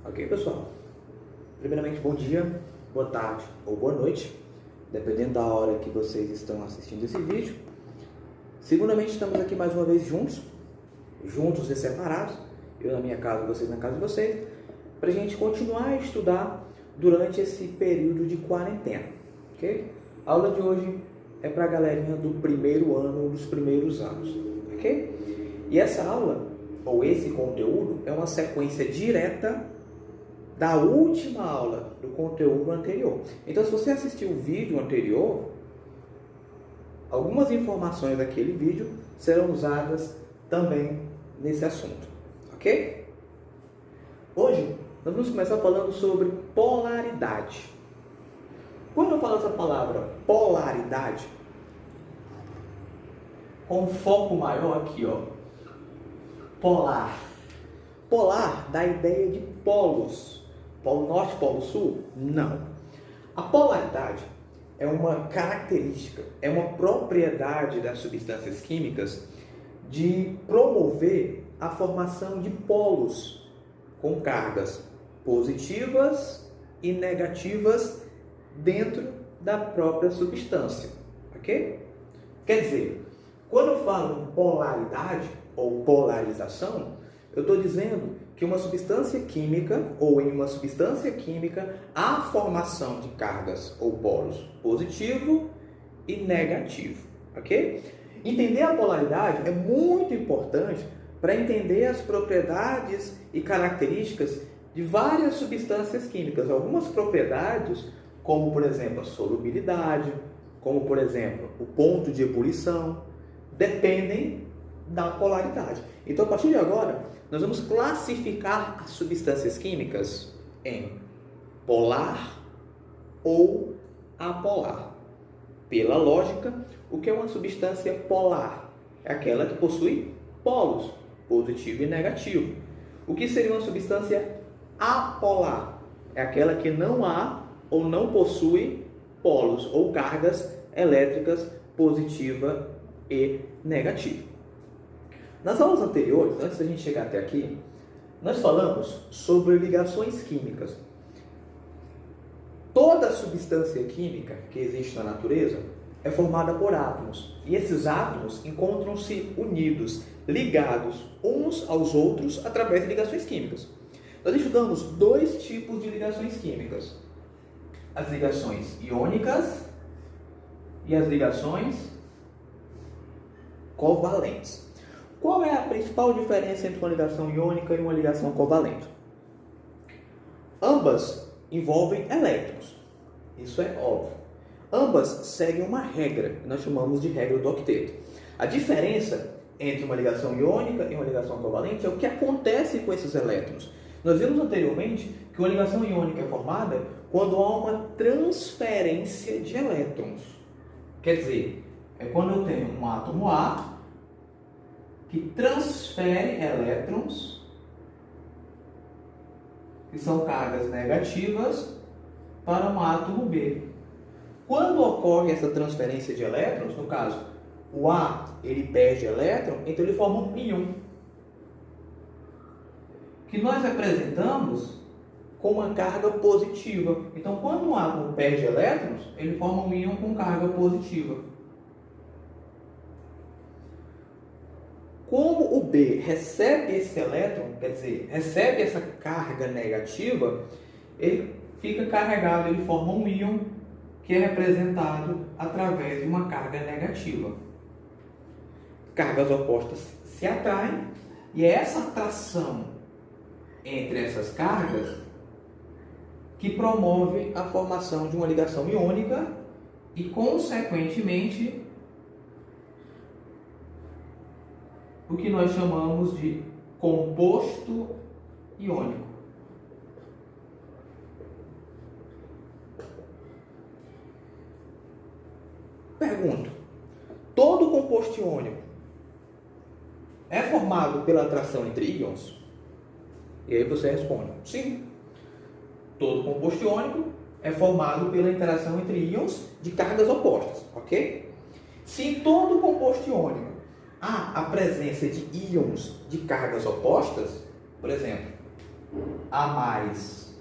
Ok, pessoal? Primeiramente, bom dia, boa tarde ou boa noite, dependendo da hora que vocês estão assistindo esse vídeo. Segundamente, estamos aqui mais uma vez juntos e separados, eu na minha casa, vocês na casa de vocês, para a gente continuar a estudar durante esse período de quarentena, ok? A aula de hoje é para a galerinha do primeiro ano, dos primeiros anos, ok? E essa aula, ou esse conteúdo, é uma sequência direta da última aula do conteúdo anterior. Então, se você assistiu o vídeo anterior, algumas informações daquele vídeo serão usadas também nesse assunto, ok? Hoje, nós vamos começar falando sobre polaridade. Quando eu falo essa palavra polaridade, com um foco maior aqui, ó, polar. Polar dá a ideia de polos. Polo Norte, Polo Sul? Não. A polaridade é uma característica, é uma propriedade das substâncias químicas de promover a formação de polos com cargas positivas e negativas dentro da própria substância, ok? Quer dizer, quando eu falo em polaridade ou polarização, eu estou dizendo que uma substância química, ou em uma substância química, há formação de cargas ou polos positivo e negativo, ok? Entender a polaridade é muito importante para entender as propriedades e características de várias substâncias químicas. Algumas propriedades, como por exemplo a solubilidade, como por exemplo o ponto de ebulição, dependem da polaridade. Então, a partir de agora, nós vamos classificar as substâncias químicas em polar ou apolar. Pela lógica, o que é uma substância polar? É aquela que possui polos, positivo e negativo. O que seria uma substância apolar? É aquela que não há ou não possui polos ou cargas elétricas positiva e negativa. Nas aulas anteriores, antes da gente chegar até aqui, nós falamos sobre ligações químicas. Toda substância química que existe na natureza é formada por átomos. E esses átomos encontram-se unidos, ligados uns aos outros através de ligações químicas. Nós estudamos dois tipos de ligações químicas: as ligações iônicas e as ligações covalentes. Qual é a principal diferença entre uma ligação iônica e uma ligação covalente? Ambas envolvem elétrons, isso é óbvio. Ambas seguem uma regra, que nós chamamos de regra do octeto. A diferença entre uma ligação iônica e uma ligação covalente é o que acontece com esses elétrons. Nós vimos anteriormente que uma ligação iônica é formada quando há uma transferência de elétrons. Quer dizer, é quando eu tenho um átomo A que transfere elétrons, que são cargas negativas, para um átomo B. Quando ocorre essa transferência de elétrons, no caso, o A ele perde elétron, então ele forma um íon, que nós representamos com uma carga positiva. Então, quando um átomo perde elétrons, ele forma um íon com carga positiva. Como o B recebe esse elétron, quer dizer, recebe essa carga negativa, ele fica carregado, ele forma um íon que é representado através de uma carga negativa. Cargas opostas se atraem e é essa atração entre essas cargas que promove a formação de uma ligação iônica e, consequentemente, o que nós chamamos de composto iônico. Pergunto: todo composto iônico é formado pela atração entre íons? E aí você responde: sim. Todo composto iônico é formado pela interação entre íons de cargas opostas, ok? Se em todo composto iônico há a presença de íons de cargas opostas, por exemplo, A mais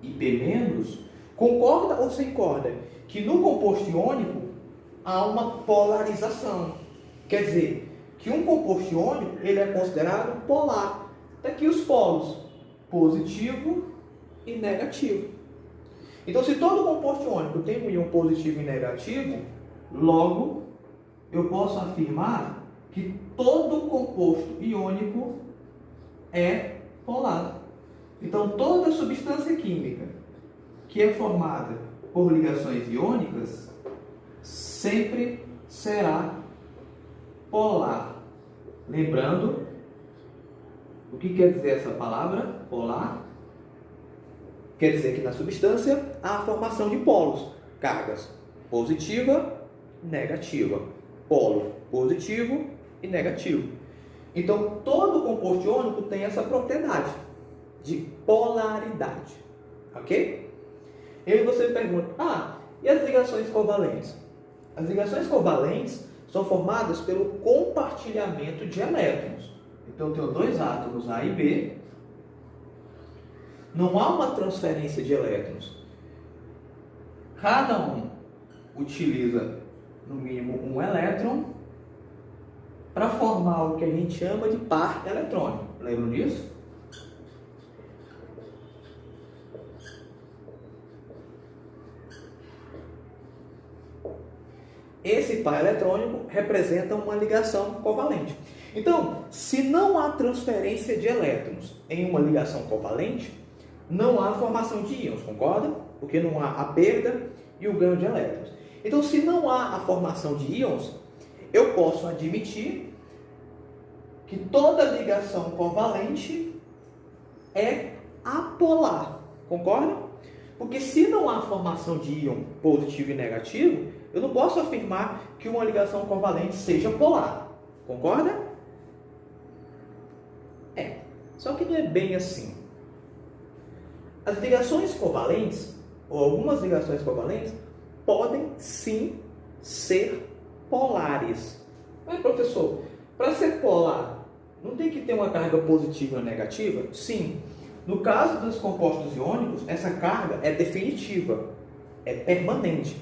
e P menos, concorda ou você concorda que no composto iônico há uma polarização? Quer dizer, que um composto iônico ele é considerado polar. Está aqui os polos, positivo e negativo. Então, se todo composto iônico tem um íon positivo e negativo, logo eu posso afirmar que todo composto iônico é polar. Então, toda substância química que é formada por ligações iônicas sempre será polar. Lembrando, o que quer dizer essa palavra, polar? Quer dizer que na substância há a formação de polos, cargas positiva, negativa, polo positivo e negativo. Então, todo composto iônico tem essa propriedade de polaridade, ok? E aí você pergunta, e as ligações covalentes? As ligações covalentes são formadas pelo compartilhamento de elétrons. Então, eu tenho dois átomos A e B. Não há uma transferência de elétrons. Cada um utiliza, no mínimo, um elétron para formar o que a gente chama de par eletrônico. Lembram disso? Esse par eletrônico representa uma ligação covalente. Então, se não há transferência de elétrons em uma ligação covalente, não há formação de íons, concorda? Porque não há a perda e o ganho de elétrons. Então, se não há a formação de íons, eu posso admitir que toda ligação covalente é apolar, concorda? Porque se não há formação de íon positivo e negativo, eu não posso afirmar que uma ligação covalente seja polar, concorda? Só que não é bem assim. As ligações covalentes, ou algumas ligações covalentes, podem sim ser polares. Mas, professor, para ser polar, não tem que ter uma carga positiva ou negativa? Sim. No caso dos compostos iônicos, essa carga é definitiva, é permanente.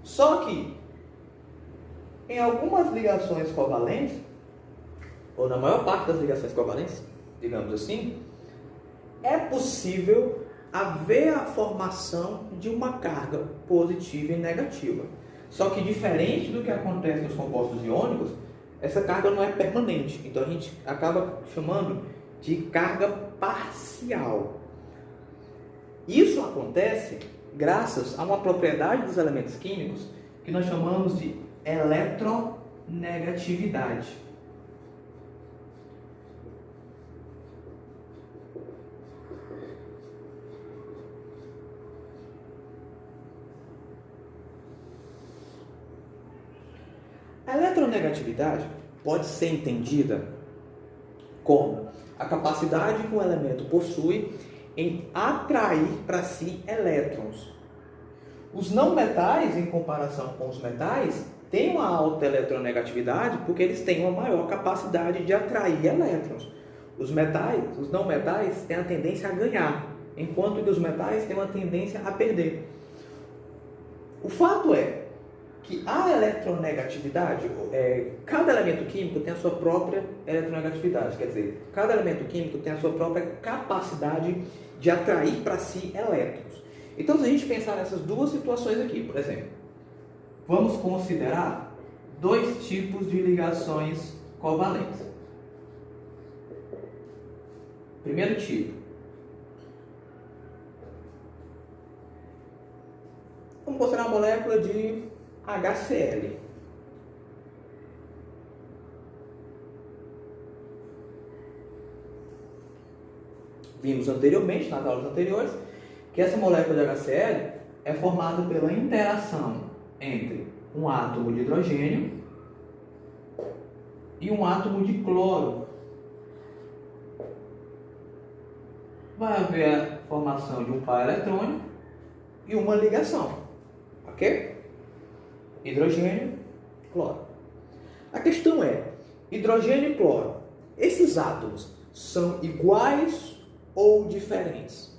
Só que, em algumas ligações covalentes, ou na maior parte das ligações covalentes, digamos assim, é possível haver a formação de uma carga positiva e negativa. Só que, diferente do que acontece nos compostos iônicos, essa carga não é permanente. Então, a gente acaba chamando de carga parcial. Isso acontece graças a uma propriedade dos elementos químicos que nós chamamos de eletronegatividade. A eletronegatividade pode ser entendida como a capacidade que um elemento possui em atrair para si elétrons. Os não metais, em comparação com os metais, têm uma alta eletronegatividade porque eles têm uma maior capacidade de atrair elétrons. Os não metais têm a tendência a ganhar, enquanto que os metais têm uma tendência a perder. O fato é que a eletronegatividade, cada elemento químico tem a sua própria eletronegatividade, quer dizer, cada elemento químico tem a sua própria capacidade de atrair para si elétrons. Então, se a gente pensar nessas duas situações aqui, por exemplo, vamos considerar dois tipos de ligações covalentes. Primeiro tipo, vamos considerar uma molécula de HCl. Vimos anteriormente, nas aulas anteriores, que essa molécula de HCl é formada pela interação entre um átomo de hidrogênio e um átomo de cloro. Vai haver a formação de um par eletrônico e uma ligação, ok? Hidrogênio, cloro. A questão é, hidrogênio e cloro, esses átomos são iguais ou diferentes?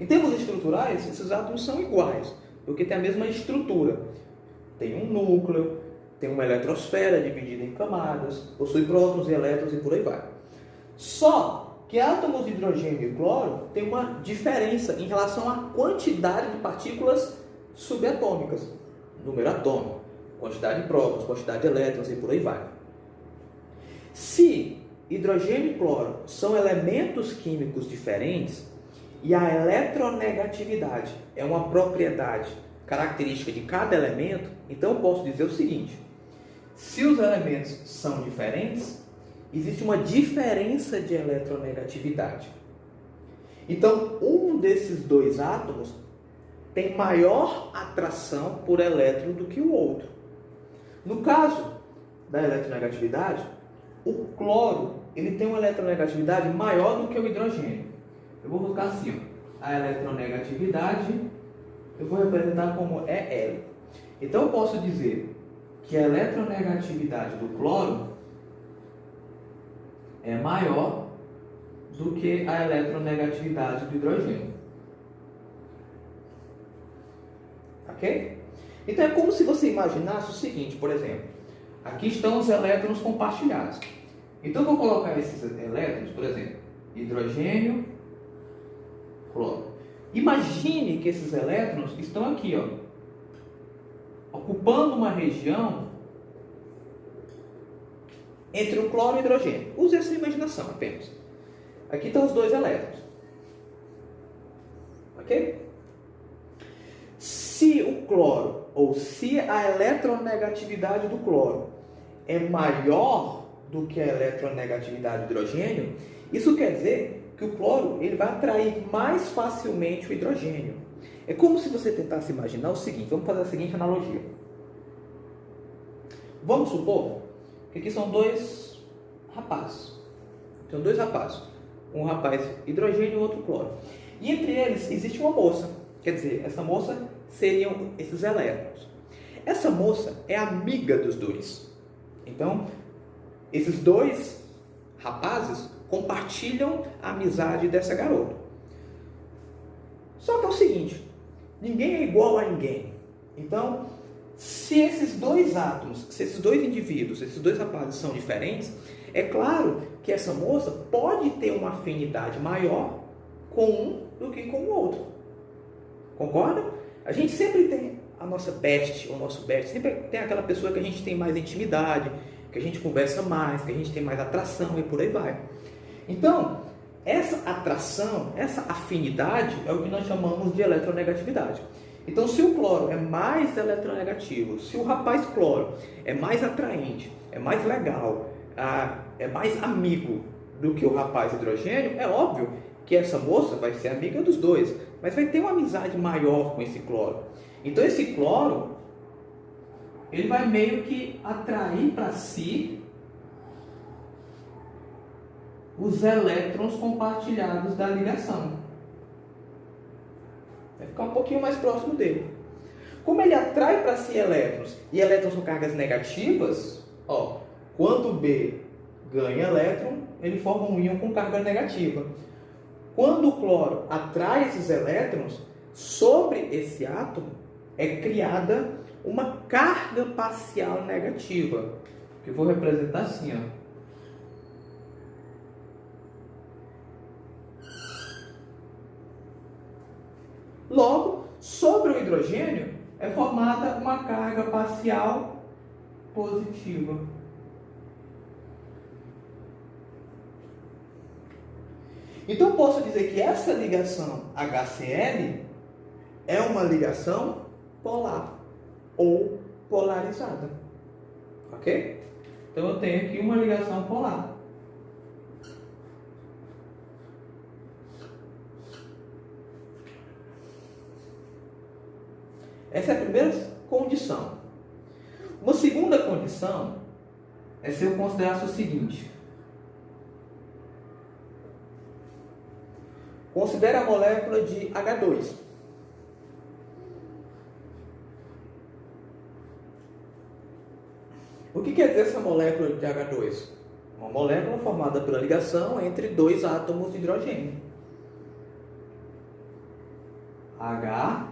Em termos estruturais, esses átomos são iguais, porque tem a mesma estrutura. Tem um núcleo, tem uma eletrosfera dividida em camadas, possui prótons e elétrons e por aí vai. Só que átomos de hidrogênio e cloro têm uma diferença em relação à quantidade de partículas subatômicas, número atômico, quantidade de prótons, quantidade de elétrons e por aí vai. Se hidrogênio e cloro são elementos químicos diferentes e a eletronegatividade é uma propriedade característica de cada elemento, então eu posso dizer o seguinte: se os elementos são diferentes, existe uma diferença de eletronegatividade. Então, um desses dois átomos tem maior atração por elétron do que o outro. No caso da eletronegatividade, o cloro ele tem uma eletronegatividade maior do que o hidrogênio. Eu vou colocar assim, ó, a eletronegatividade eu vou representar como EL. Então eu posso dizer que a eletronegatividade do cloro é maior do que a eletronegatividade do hidrogênio. Ok? Então é como se você imaginasse o seguinte, por exemplo, aqui estão os elétrons compartilhados. Então eu vou colocar esses elétrons, por exemplo, hidrogênio, cloro. Imagine que esses elétrons estão aqui, ó, ocupando uma região entre o cloro e o hidrogênio. Use essa imaginação apenas. Aqui estão os dois elétrons. Ok? Se o cloro, ou se a eletronegatividade do cloro é maior do que a eletronegatividade do hidrogênio, isso quer dizer que o cloro ele vai atrair mais facilmente o hidrogênio. É como se você tentasse imaginar o seguinte, vamos fazer a seguinte analogia. Vamos supor que aqui são dois rapazes. São dois rapazes. Um rapaz hidrogênio e outro cloro. E entre eles existe uma moça. Quer dizer, essa moça seriam esses elétrons. Essa moça é amiga dos dois. Então, esses dois rapazes compartilham a amizade dessa garota. Só que é o seguinte, ninguém é igual a ninguém. Então, se esses dois átomos, se esses dois indivíduos, esses dois rapazes são diferentes, é claro que essa moça pode ter uma afinidade maior com um do que com o outro. Concorda? A gente sempre tem a nossa best, o nosso best, sempre tem aquela pessoa que a gente tem mais intimidade, que a gente conversa mais, que a gente tem mais atração e por aí vai. Então, essa atração, essa afinidade é o que nós chamamos de eletronegatividade. Então, se o cloro é mais eletronegativo, se o rapaz cloro é mais atraente, é mais legal, é mais amigo do que o rapaz hidrogênio, é óbvio que essa moça vai ser amiga dos dois, mas vai ter uma amizade maior com esse cloro. Então, esse cloro, ele vai meio que atrair para si os elétrons compartilhados da ligação. Vai ficar um pouquinho mais próximo dele. Como ele atrai para si elétrons, e elétrons com cargas negativas, ó, quando B ganha elétron, ele forma um íon com carga negativa. Quando o cloro atrai esses elétrons, sobre esse átomo é criada uma carga parcial negativa, que eu vou representar assim, ó. Logo, sobre o hidrogênio é formada uma carga parcial positiva. Então, eu posso dizer que essa ligação HCl é uma ligação polar ou polarizada. Ok? Então, eu tenho aqui uma ligação polar. Essa é a primeira condição. Uma segunda condição é se eu considerasse o seguinte. Considere a molécula de H2. O que quer dizer essa molécula de H2? Uma molécula formada pela ligação entre dois átomos de hidrogênio. H.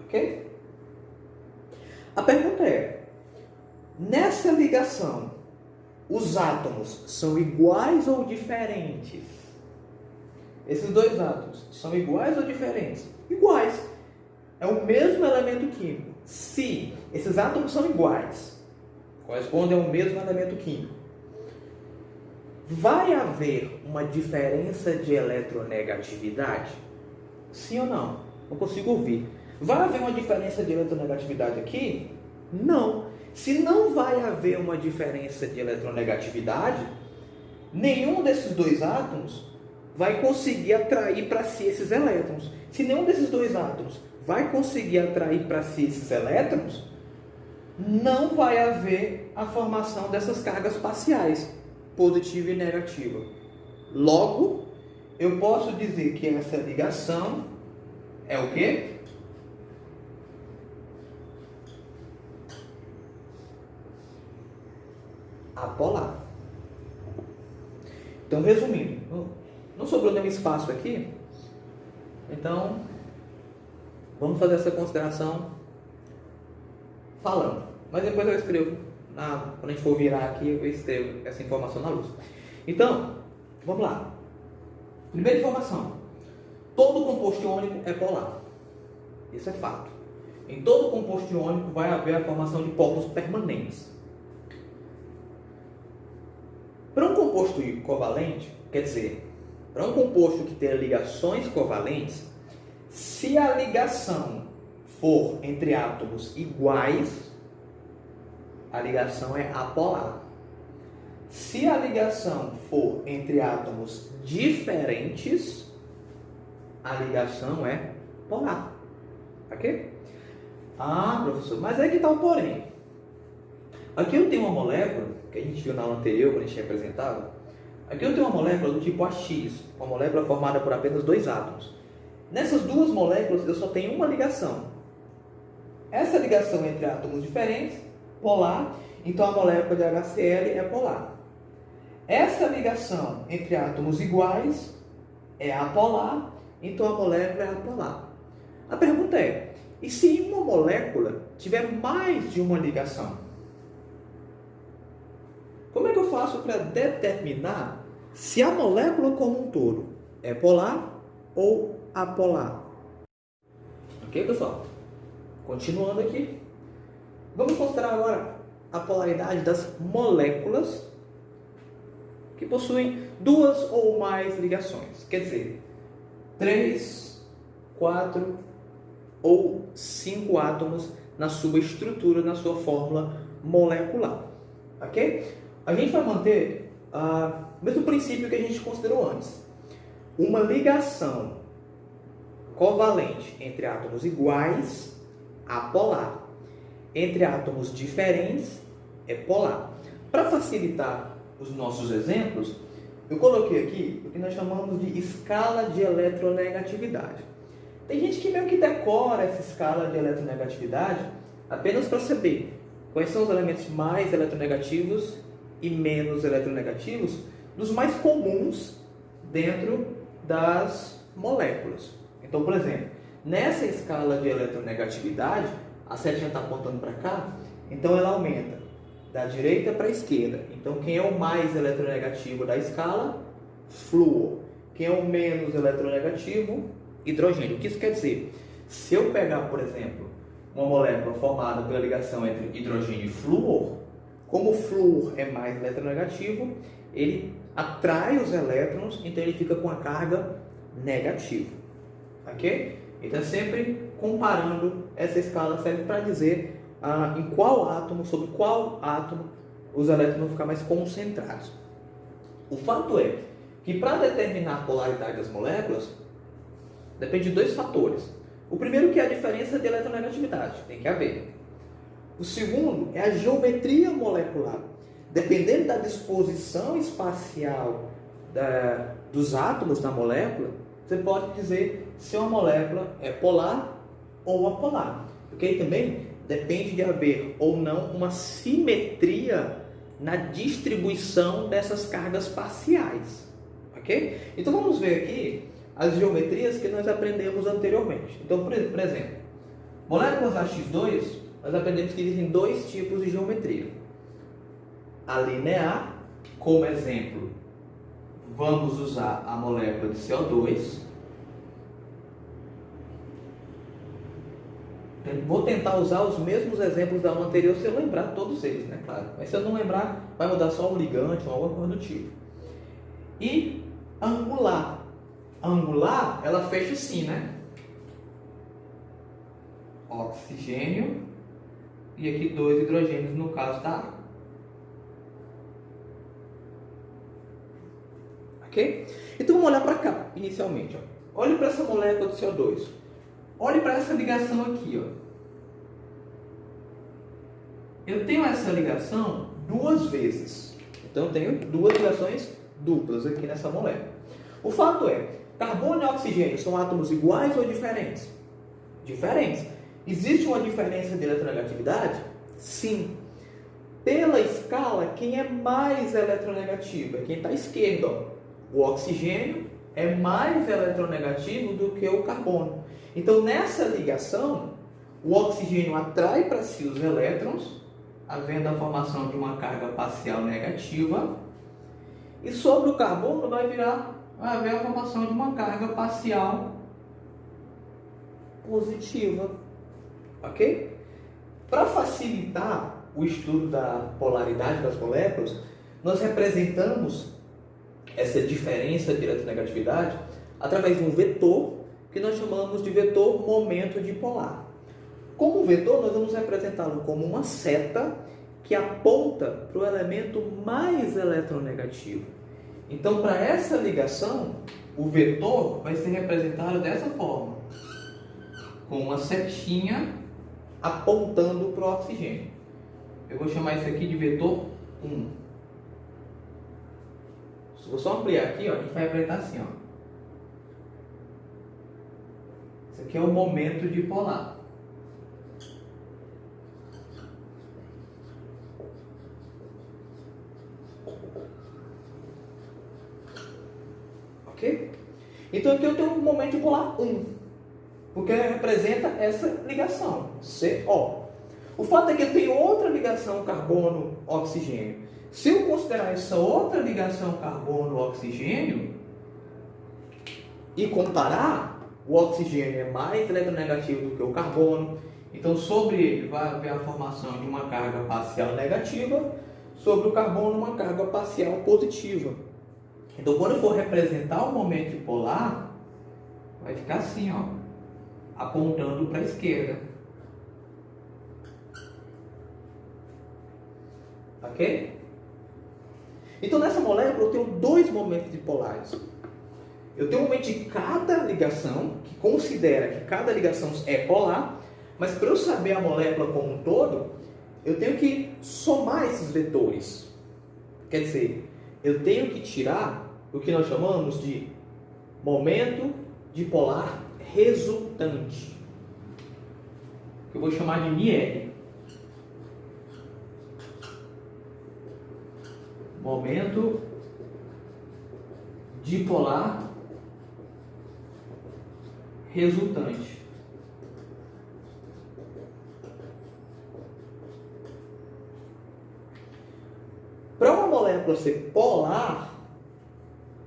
Ok? A pergunta é, nessa ligação, os átomos são iguais ou diferentes? Esses dois átomos são iguais ou diferentes? Iguais. É o mesmo elemento químico. Se esses átomos são iguais, correspondem ao mesmo elemento químico, vai haver uma diferença de eletronegatividade? Sim ou não? Não consigo ouvir. Vai haver uma diferença de eletronegatividade aqui? Não. Se não vai haver uma diferença de eletronegatividade, nenhum desses dois átomos vai conseguir atrair para si esses elétrons. Se nenhum desses dois átomos vai conseguir atrair para si esses elétrons, não vai haver a formação dessas cargas parciais, positiva e negativa. Logo, eu posso dizer que essa ligação é o quê? Apolar. Então, resumindo, não sobrou nenhum espaço aqui, então vamos fazer essa consideração falando. Mas depois eu escrevo, quando a gente for virar aqui, eu escrevo essa informação na luz. Então, vamos lá. Primeira informação: todo composto iônico é polar. Isso é fato. Em todo composto iônico vai haver a formação de polos permanentes. Para um composto covalente, quer dizer, para um composto que tenha ligações covalentes, se a ligação for entre átomos iguais, a ligação é apolar. Se a ligação for entre átomos diferentes, a ligação é polar. Ok? Ah, professor, mas é que está o porém. Aqui eu tenho uma molécula, que a gente viu na aula anterior, quando a gente representava. Aqui eu tenho uma molécula do tipo AX, uma molécula formada por apenas dois átomos. Nessas duas moléculas eu só tenho uma ligação. Essa ligação entre átomos diferentes, polar, então a molécula de HCl é polar. Essa ligação entre átomos iguais é apolar, então a molécula é apolar. A pergunta é, e se uma molécula tiver mais de uma ligação? Como é que eu faço para determinar se a molécula como um todo é polar ou apolar? Ok, pessoal? Continuando aqui. Vamos considerar agora a polaridade das moléculas que possuem duas ou mais ligações. Quer dizer, 3, 4 ou 5 átomos na sua estrutura, na sua fórmula molecular. Ok? A gente vai manter o mesmo princípio que a gente considerou antes. Uma ligação covalente entre átomos iguais, apolar. Entre átomos diferentes, é polar. Para facilitar os nossos exemplos, eu coloquei aqui o que nós chamamos de escala de eletronegatividade. Tem gente que meio que decora essa escala de eletronegatividade apenas para saber quais são os elementos mais eletronegativos e menos eletronegativos dos mais comuns dentro das moléculas. Então, por exemplo, nessa escala de eletronegatividade, a setinha está apontando para cá, então ela aumenta da direita para a esquerda. Então, quem é o mais eletronegativo da escala? Flúor. Quem é o menos eletronegativo? Hidrogênio. O que isso quer dizer? Se eu pegar, por exemplo, uma molécula formada pela ligação entre hidrogênio e flúor, como o flúor é mais eletronegativo, ele atrai os elétrons, então ele fica com a carga negativa. Ok? Então, sempre comparando, essa escala serve para dizer em qual átomo, sobre qual átomo, os elétrons vão ficar mais concentrados. O fato é que para determinar a polaridade das moléculas, depende de dois fatores. O primeiro que é a diferença de eletronegatividade, tem que haver. O segundo é a geometria molecular. Dependendo da disposição espacial dos átomos da molécula, você pode dizer se uma molécula é polar ou apolar. Porque aí também depende de haver ou não uma simetria na distribuição dessas cargas parciais. Ok? Então vamos ver aqui as geometrias que nós aprendemos anteriormente. Então, por exemplo, moléculas AX2, nós aprendemos que existem dois tipos de geometria. A linear, como exemplo, vamos usar a molécula de CO2. Vou tentar usar os mesmos exemplos da aula anterior se eu lembrar todos eles, né? Claro. Mas se eu não lembrar, vai mudar só um ligante ou alguma coisa do tipo. E angular. Angular, ela fecha assim, né? Oxigênio e aqui 2 hidrogênios no caso da água. Ok? Então vamos olhar para cá, inicialmente. Ó. Olhe para essa molécula de CO2. Olhe para essa ligação aqui. Ó. Eu tenho essa ligação duas vezes. Então eu tenho duas ligações duplas aqui nessa molécula. O fato é, carbono e oxigênio são átomos iguais ou diferentes? Diferentes. Existe uma diferença de eletronegatividade? Sim. Pela escala, quem é mais eletronegativo? É quem está à esquerda. Ó. O oxigênio é mais eletronegativo do que o carbono. Então, nessa ligação, o oxigênio atrai para si os elétrons, havendo a formação de uma carga parcial negativa, e sobre o carbono vai haver a formação de uma carga parcial positiva. Ok? Para facilitar o estudo da polaridade das moléculas, nós representamos essa diferença de eletronegatividade através de um vetor que nós chamamos de vetor momento dipolar. Como vetor, nós vamos representá-lo como uma seta que aponta para o elemento mais eletronegativo. Então, para essa ligação, o vetor vai ser representado dessa forma, com uma setinha apontando para o oxigênio. Eu vou chamar isso aqui de vetor 1. Se eu só ampliar aqui, ó, a gente vai representar assim. Ó. Isso aqui é o momento dipolar. Ok? Então aqui eu tenho um momento dipolar 1, porque representa essa ligação, CO. O fato é que eu tenho outra ligação carbono-oxigênio. Se eu considerar essa outra ligação carbono-oxigênio e comparar, o oxigênio é mais eletronegativo do que o carbono, então sobre ele vai haver a formação de uma carga parcial negativa, sobre o carbono uma carga parcial positiva. Então quando eu for representar o momento dipolar, vai ficar assim, ó, apontando para a esquerda. Ok? Então nessa molécula eu tenho dois momentos dipolares. Eu tenho um momento de cada ligação, que considera que cada ligação é polar, mas para eu saber a molécula como um todo, eu tenho que somar esses vetores. Quer dizer, eu tenho que tirar o que nós chamamos de momento dipolar resultante, que eu vou chamar de μR. Momento dipolar resultante. Para uma molécula ser polar,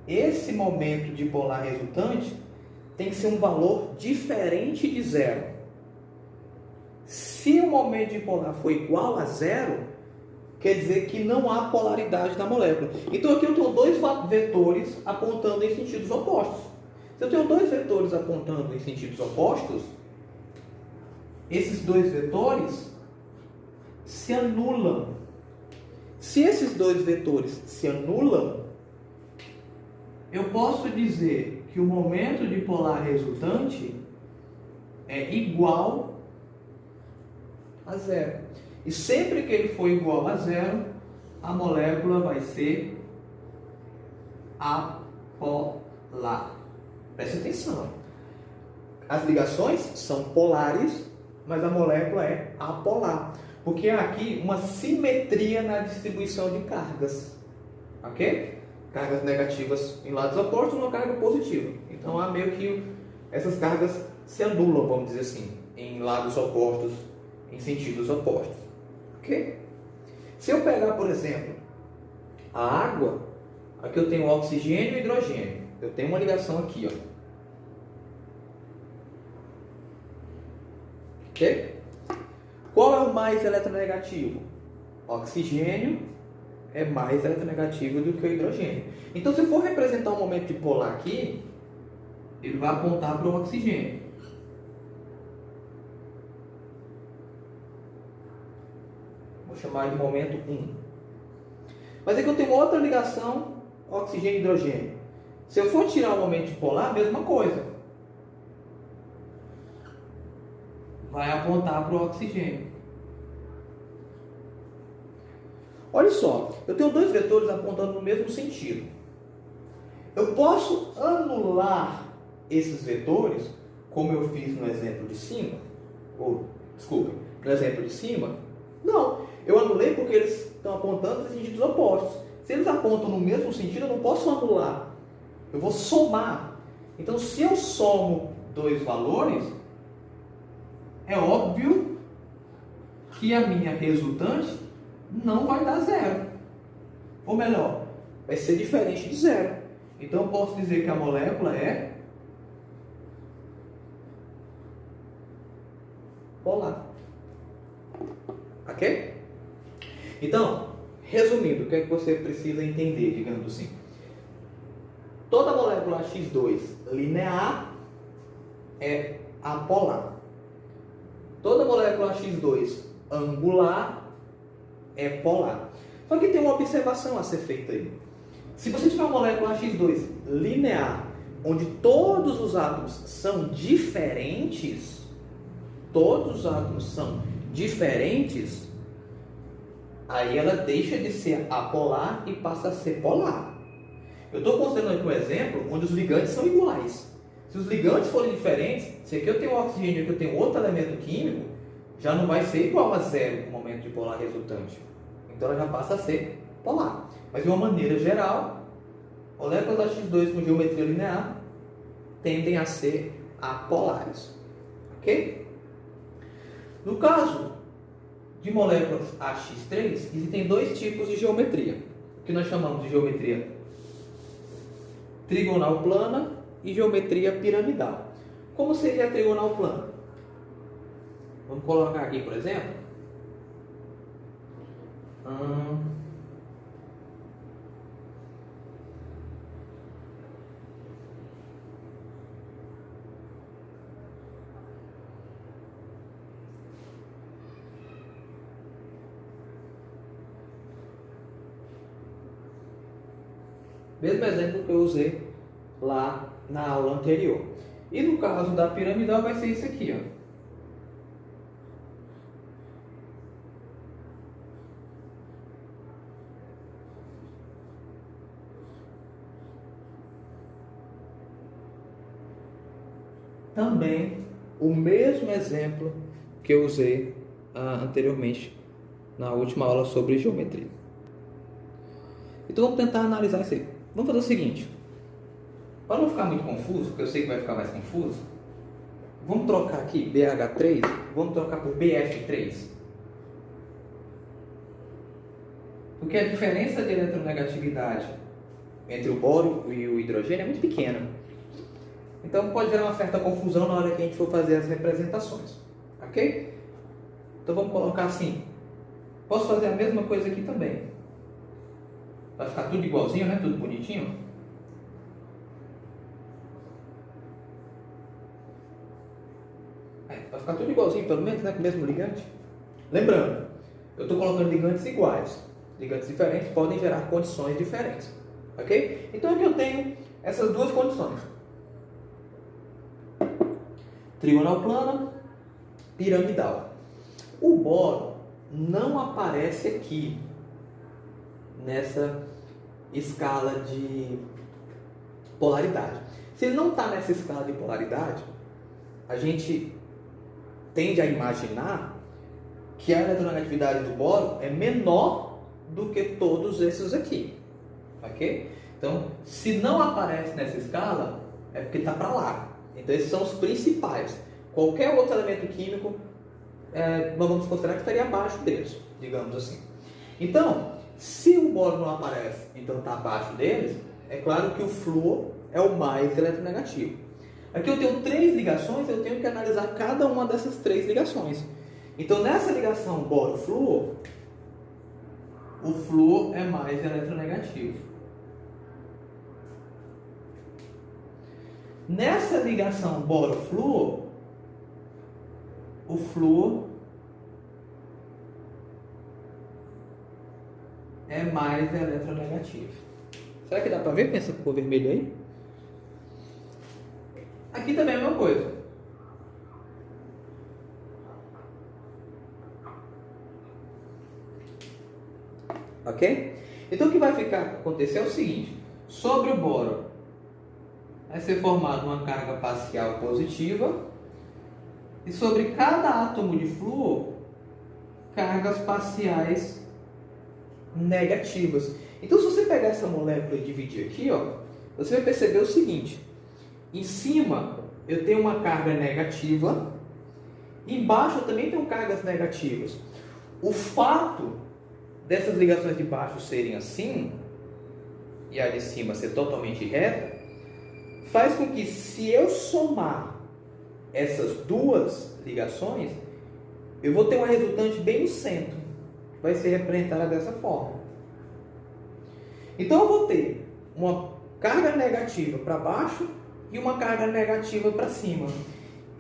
esse momento dipolar resultante tem que ser um valor diferente de zero. Se o momento dipolar for igual a zero, quer dizer que não há polaridade na molécula. Então aqui eu tenho dois vetores apontando em sentidos opostos. Se eu tenho dois vetores apontando em sentidos opostos, esses dois vetores se anulam. Se esses dois vetores se anulam, eu posso dizer que o momento dipolar resultante é igual a zero. E sempre que ele for igual a zero, a molécula vai ser apolar. Preste atenção. As ligações são polares, mas a molécula é apolar. Porque há aqui uma simetria na distribuição de cargas. Ok? Cargas negativas em lados opostos e uma carga positiva. Então há meio que essas cargas se anulam, vamos dizer assim, em lados opostos, em sentidos opostos. Ok? Se eu pegar, por exemplo, a água, aqui eu tenho oxigênio e hidrogênio. Eu tenho uma ligação aqui, ó. Ok? Qual é o mais eletronegativo? Oxigênio é mais eletronegativo do que o hidrogênio. Então, se eu for representar um momento dipolar aqui, ele vai apontar para o oxigênio. Vou chamar de momento 1. Mas aqui eu tenho outra ligação, oxigênio e hidrogênio. Se eu for tirar o momento dipolar, a mesma coisa. Vai apontar para o oxigênio. Olha só, eu tenho dois vetores apontando no mesmo sentido. Eu posso anular esses vetores, como eu fiz no exemplo de cima? No exemplo de cima? Não, eu anulei porque eles estão apontando em sentidos opostos. Se eles apontam no mesmo sentido, eu não posso anular. Eu vou somar. Então, se eu somo dois valores, é óbvio que a minha resultante não vai dar zero. Ou melhor, vai ser diferente de zero. Então eu posso dizer que a molécula é polar. Ok? Então, resumindo, o que é que você precisa entender, digamos assim? Toda molécula X2 linear é apolar. Toda molécula X2 angular é polar. Só que tem uma observação a ser feita aí. Se você tiver uma molécula X2 linear, onde todos os átomos são diferentes, aí ela deixa de ser apolar e passa a ser polar. Eu estou considerando aqui um exemplo onde os ligantes são iguais. Se os ligantes forem diferentes, se aqui eu tenho oxigênio e aqui eu tenho outro elemento químico, já não vai ser igual a zero no momento de polar resultante. Então ela já passa a ser polar. Mas de uma maneira geral, moléculas da X2 com geometria linear tendem a ser apolares. Ok? No caso de moléculas AX3, existem dois tipos de geometria, que nós chamamos de geometria trigonal plana e geometria piramidal. Como seria a trigonal plana? Vamos colocar aqui, por exemplo, mesmo exemplo que eu usei lá na aula anterior. E no caso da piramidal vai ser isso aqui, ó. Também o mesmo exemplo que eu usei anteriormente na última aula sobre geometria. Então vamos tentar analisar isso aí. Vamos fazer o seguinte, para não ficar muito confuso, porque eu sei que vai ficar mais confuso, vamos trocar aqui BH3, vamos trocar por BF3. Porque a diferença de eletronegatividade entre o bório e o hidrogênio é muito pequena. Então pode gerar uma certa confusão na hora que a gente for fazer as representações. Ok? Então vamos colocar assim. Posso fazer a mesma coisa aqui também. Vai ficar tudo igualzinho, né? Tudo bonitinho. Vai ficar tudo igualzinho, pelo menos, né? Com o mesmo ligante. Lembrando, eu estou colocando ligantes iguais. Ligantes diferentes podem gerar condições diferentes. Ok? Então aqui eu tenho essas duas condições. Trigonal plana, piramidal. O boro não aparece aqui nessa escala de polaridade. Se ele não está nessa escala de polaridade, a gente tende a imaginar que a eletronegatividade do boro é menor do que todos esses aqui, ok? Então, se não aparece nessa escala, é porque está para lá. Então, esses são os principais. Qualquer outro elemento químico, nós vamos considerar que estaria abaixo deles, digamos assim. Então, se o boro não aparece, então está abaixo deles, é claro que o flúor é o mais eletronegativo. Aqui eu tenho 3 ligações, eu tenho que analisar cada uma dessas 3 ligações. Então, nessa ligação boro-flúor, o flúor é mais eletronegativo. Nessa ligação boro-flúor, o flúor é mais eletronegativo. Será que dá para ver com essa cor vermelha aí? Aqui também é a mesma coisa. Ok? Então o que vai acontecer é o seguinte: sobre o boro vai ser formada uma carga parcial positiva e sobre cada átomo de flúor, cargas parciais negativas. Então, se você pegar essa molécula e dividir aqui, ó, você vai perceber o seguinte: em cima eu tenho uma carga negativa, embaixo eu também tenho cargas negativas. O fato dessas ligações de baixo serem assim e a de cima ser totalmente reta faz com que, se eu somar essas duas ligações, eu vou ter uma resultante bem no centro, que vai ser representada dessa forma. Então eu vou ter uma carga negativa para baixo e uma carga negativa para cima.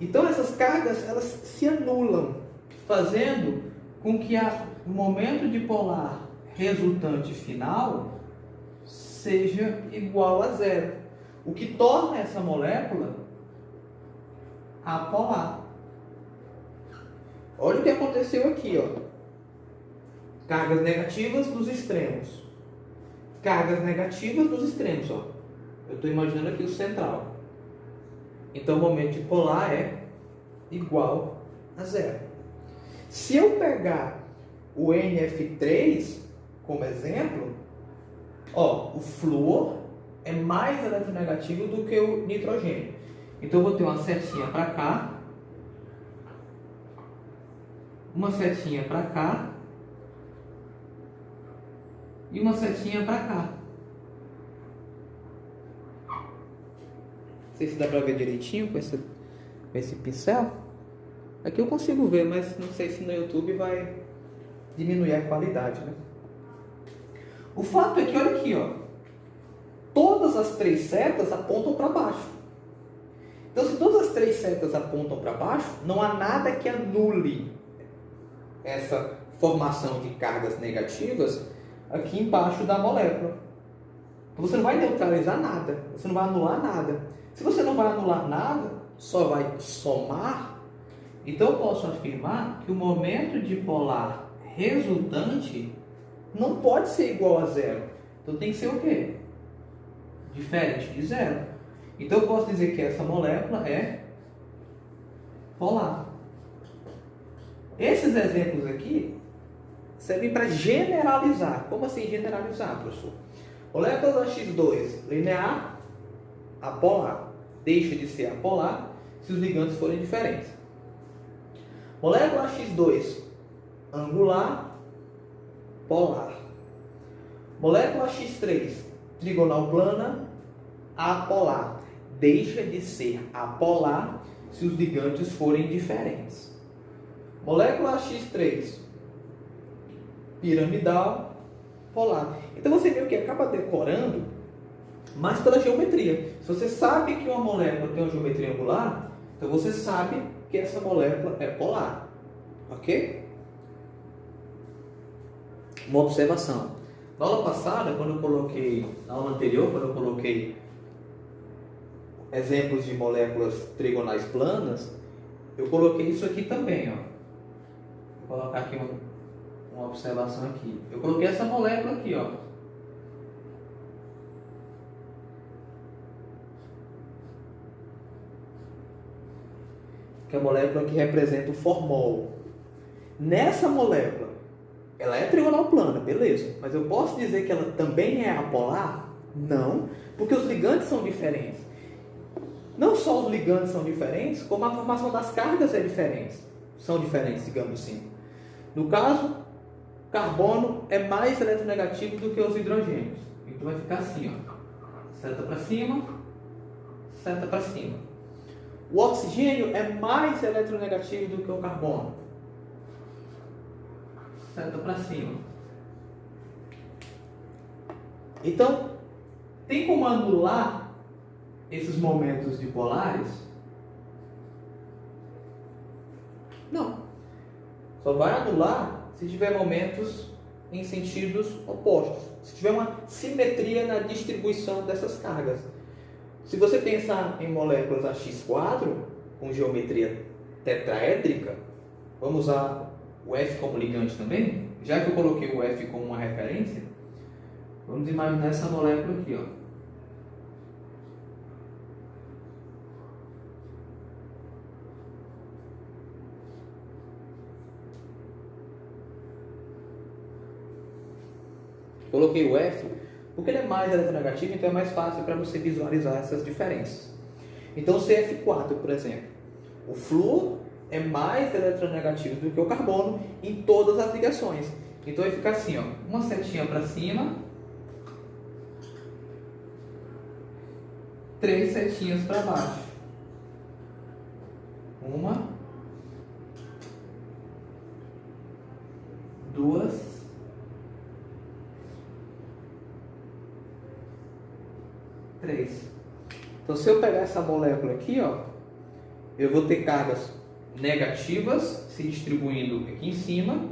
Então essas cargas, elas se anulam, fazendo com que o momento dipolar resultante final seja igual a zero, o que torna essa molécula apolar. Olha o que aconteceu aqui, ó. Cargas negativas nos extremos. Cargas negativas nos extremos, ó. Eu estou imaginando aqui o central. Então o momento dipolar é igual a zero. Se eu pegar o NF3 como exemplo, ó, o flúor é mais eletronegativo do que o nitrogênio. Então eu vou ter uma setinha para cá, uma setinha para cá e uma setinha para cá. Não sei se dá para ver direitinho com esse pincel. Aqui eu consigo ver, mas não sei se no YouTube vai diminuir a qualidade, né? O fato é que, olha aqui, ó, todas as 3 setas apontam para baixo. Então, se todas as 3 setas apontam para baixo, não há nada que anule essa formação de cargas negativas aqui embaixo da molécula. Então, você não vai neutralizar nada, você não vai anular nada. Se você não vai anular nada, só vai somar, então eu posso afirmar que o momento dipolar resultante não pode ser igual a zero. Então tem que ser o quê? Diferente de zero. Então eu posso dizer que essa molécula é polar. Esses exemplos aqui servem para generalizar. Como assim generalizar, professor? Molécula X2 linear, apolar. Deixa de ser apolar se os ligandos forem diferentes. Molécula X2 angular, polar. Molécula X3 trigonal plana, apolar. Deixa de ser apolar se os ligantes forem diferentes. Molécula X3 piramidal, polar. Então você meio que acaba decorando mais pela geometria. Se você sabe que uma molécula tem uma geometria angular, então você sabe que essa molécula é polar. Ok? Uma observação. Na aula passada, na aula anterior, quando eu coloquei exemplos de moléculas trigonais planas, eu coloquei isso aqui também, ó. Vou colocar aqui uma observação aqui. Eu coloquei essa molécula aqui, ó. que é a molécula que representa o formol. Nessa molécula, ela é trigonal plana, beleza. Mas eu posso dizer que ela também é apolar? Não, porque os ligantes são diferentes. Não só os ligantes são diferentes, como a formação das cargas é diferente. São diferentes, digamos assim. No caso, carbono é mais eletronegativo do que os hidrogênios. Então vai ficar assim, ó. Seta para cima, seta para cima. O oxigênio é mais eletronegativo do que o carbono. Seta para cima. Então, tem como anular esses momentos dipolares? Não. Só vai anular se tiver momentos em sentidos opostos. Se tiver uma simetria na distribuição dessas cargas. Se você pensar em moléculas AX4 com geometria tetraédrica, vamos usar o F como ligante também? Já que eu coloquei o F como uma referência, vamos imaginar essa molécula aqui, ó. Coloquei o F porque ele é mais eletronegativo, então é mais fácil para você visualizar essas diferenças. Então, o CF4, por exemplo, o flúor é mais eletronegativo do que o carbono em todas as ligações. Então, vai ficar assim, ó, uma setinha para cima, 3 setinhas para baixo. Uma, 2, 3. Então, se eu pegar essa molécula aqui, ó, eu vou ter cargas negativas se distribuindo aqui em cima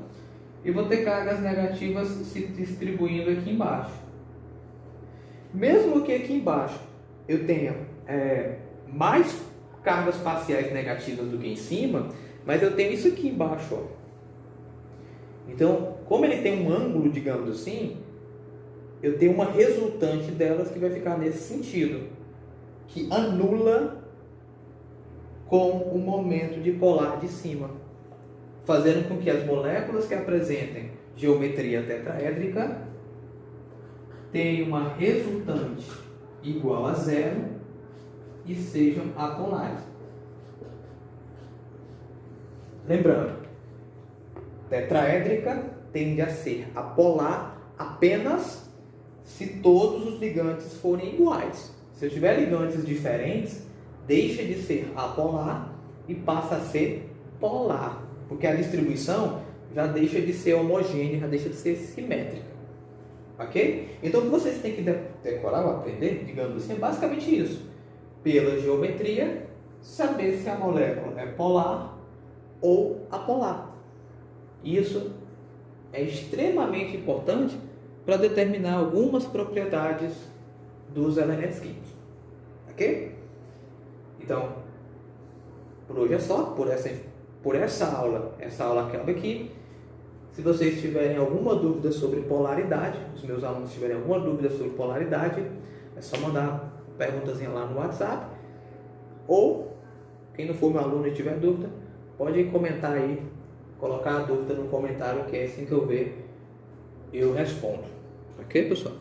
e vou ter cargas negativas se distribuindo aqui embaixo. Mesmo que aqui embaixo eu tenha mais cargas parciais negativas do que em cima, mas eu tenho isso aqui embaixo, ó. Então, como ele tem um ângulo, digamos assim, eu tenho uma resultante delas que vai ficar nesse sentido, que anula com o momento dipolar de cima, fazendo com que as moléculas que apresentem geometria tetraédrica tenham uma resultante igual a zero e sejam apolares. Lembrando, tetraédrica tende a ser apolar apenas se todos os ligantes forem iguais. Se eu tiver ligantes diferentes, deixa de ser apolar e passa a ser polar, porque a distribuição já deixa de ser homogênea, já deixa de ser simétrica. Ok? Então, o que vocês têm que decorar ou aprender, digamos assim, é basicamente isso. Pela geometria, saber se a molécula é polar ou apolar. Isso é extremamente importante para determinar algumas propriedades dos elementos químicos. Ok? Então, por hoje é só, por essa aula acaba aqui. Se vocês tiverem alguma dúvida sobre polaridade, os meus alunos tiverem alguma dúvida sobre polaridade, é só mandar perguntazinha lá no WhatsApp. Ou, quem não for meu aluno e tiver dúvida, pode comentar aí, colocar a dúvida no comentário, que é assim que eu ver, eu respondo. Ok, pessoal?